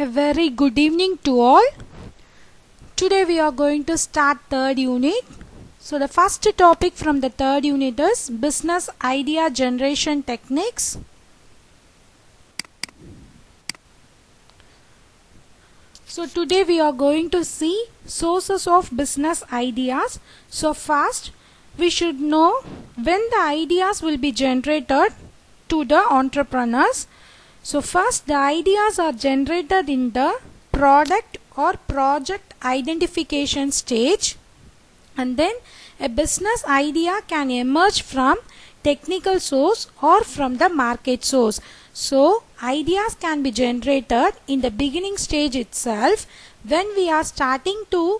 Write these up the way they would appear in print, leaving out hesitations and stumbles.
A very good evening to all. Today we are going to start third unit. So the first topic from the third unit is business idea generation techniques. So today we are going to see sources of business ideas. So first we should know when the ideas will be generated to the entrepreneurs. So first the ideas are generated in the product or project identification stage, and then a business idea can emerge from technical source or from the market source. So ideas can be generated in the beginning stage itself when we are starting to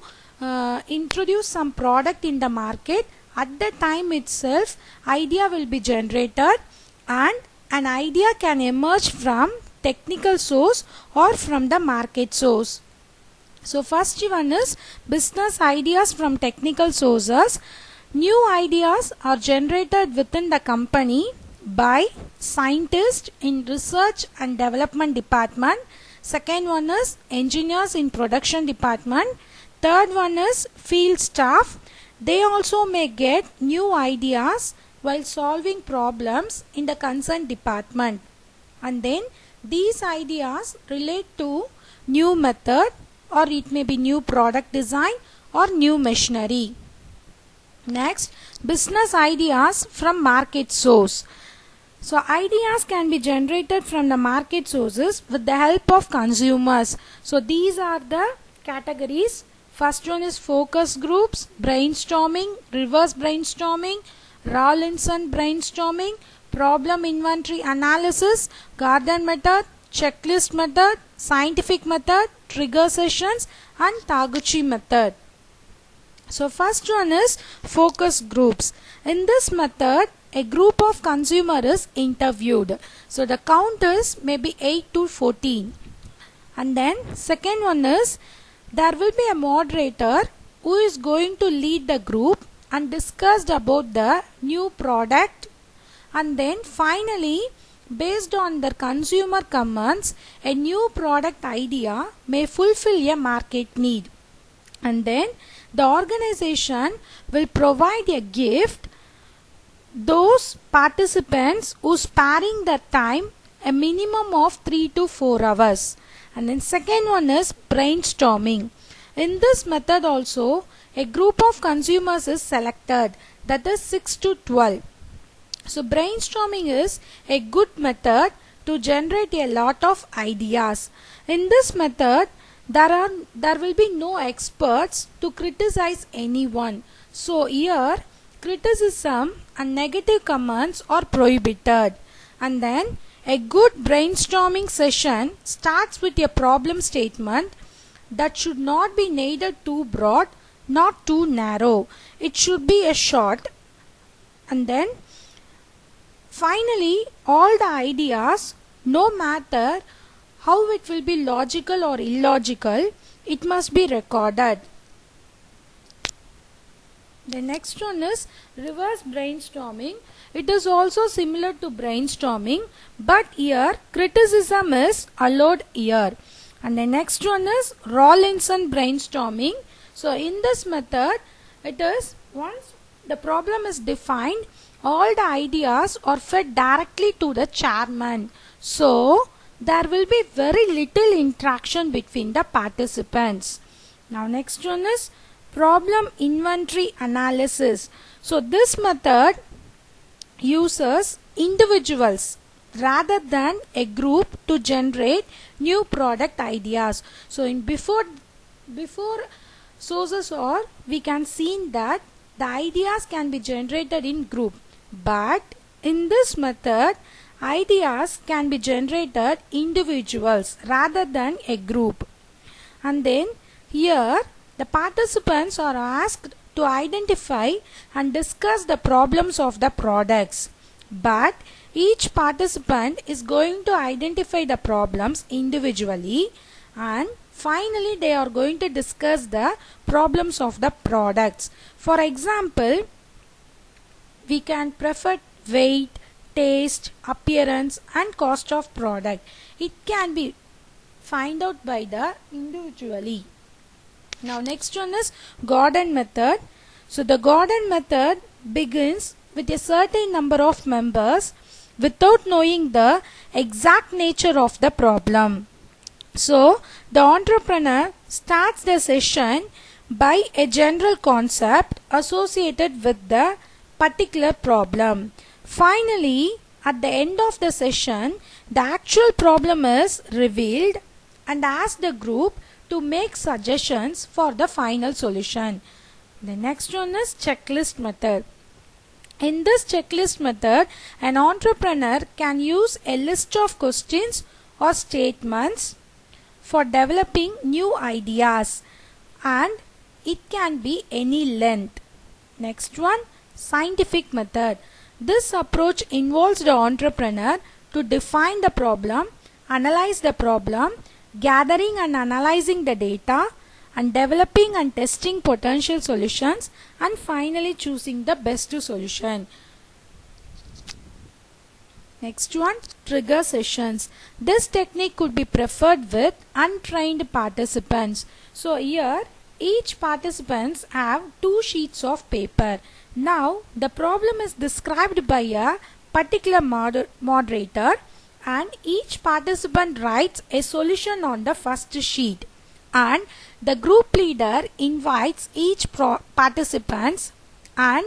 introduce some product in the market. At the time itself idea will be generated, and an idea can emerge from technical source or from the market source. So first one is business ideas from technical sources. New ideas are generated within the company by scientists in research and development department. Second one is engineers in production department. Third one is field staff. They also may get new ideas while solving problems in the concerned department, and then these ideas relate to new method, or it may be new product design or new machinery. Next, business ideas from market source. So ideas can be generated from the market sources with the help of consumers. So these are the categories. First one is focus groups, brainstorming, reverse brainstorming, Rawlinson brainstorming, problem inventory analysis, Garden method, checklist method, scientific method, trigger sessions, and Taguchi method. So first one is focus groups. In this method, a group of consumers is interviewed. So the count is maybe 8 to 14. And then second one is there will be a moderator who is going to lead the group and discussed about the new product, and then finally based on the consumer comments a new product idea may fulfill a market need, and then the organization will provide a gift those participants who sparing the time a minimum of 3 to 4 hours. And then second one is brainstorming. In this method also a group of consumers is selected, that is 6 to 12. So brainstorming is a good method to generate a lot of ideas. In this method there will be no experts to criticize anyone. So here criticism and negative comments are prohibited. And then a good brainstorming session starts with a problem statement that should not be neither too broad not too narrow. It should be a short, and then finally all the ideas, no matter how it will be logical or illogical, it must be recorded. The next one is reverse brainstorming. It is also similar to brainstorming, but here criticism is allowed here. And the next one is Rawlinson brainstorming. So in this method it is once the problem is defined, all the ideas are fed directly to the chairman. So there will be very little interaction between the participants. Now next one is problem inventory analysis. So this method uses individuals rather than a group to generate new product ideas. So in before sources are, we can see that the ideas can be generated in group, but in this method ideas can be generated individuals rather than a group. And then here the participants are asked to identify and discuss the problems of the products, but each participant is going to identify the problems individually, and finally they are going to discuss the problems of the products. For example, we can prefer weight, taste, appearance and cost of product. It can be find out by the individually. Now next one is Gordon method. So the Gordon method begins with a certain number of members without knowing the exact nature of the problem. So the entrepreneur starts the session by a general concept associated with the particular problem. Finally, at the end of the session, the actual problem is revealed and asks the group to make suggestions for the final solution. The next one is checklist method. In this checklist method, an entrepreneur can use a list of questions or statements for developing new ideas, and it can be any length. Next one, scientific method. This approach involves the entrepreneur to define the problem, analyze the problem, gathering and analyzing the data, and developing and testing potential solutions, and finally choosing the best solution. Next one, trigger sessions. This technique could be preferred with untrained participants. So here each participants have 2 sheets of paper. Now the problem is described by a particular moderator, and each participant writes a solution on the first sheet, and the group leader invites each participants, and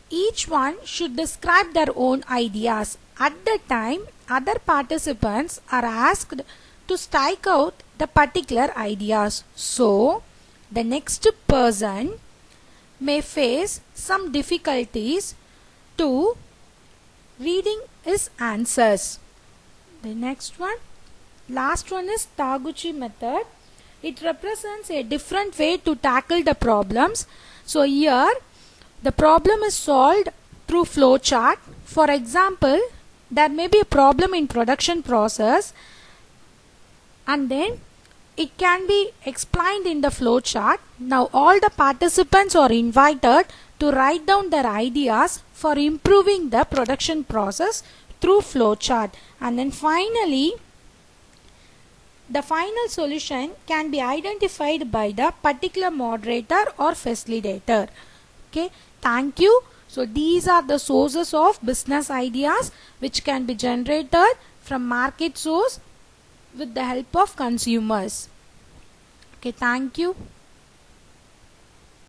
each one should describe their own ideas. At the time, other participants are asked to strike out the particular ideas. So the next person may face some difficulties to reading his answers. The next one, last one is Taguchi method. It represents a different way to tackle the problems. So here the problem is solved through flow chart. For example, there may be a problem in production process, and then it can be explained in the flow chart. Now all the participants are invited to write down their ideas for improving the production process through flow chart, and then finally the final solution can be identified by the particular moderator or facilitator. Okay, thank you. So these are the sources of business ideas which can be generated from market source with the help of consumers. Okay, thank you.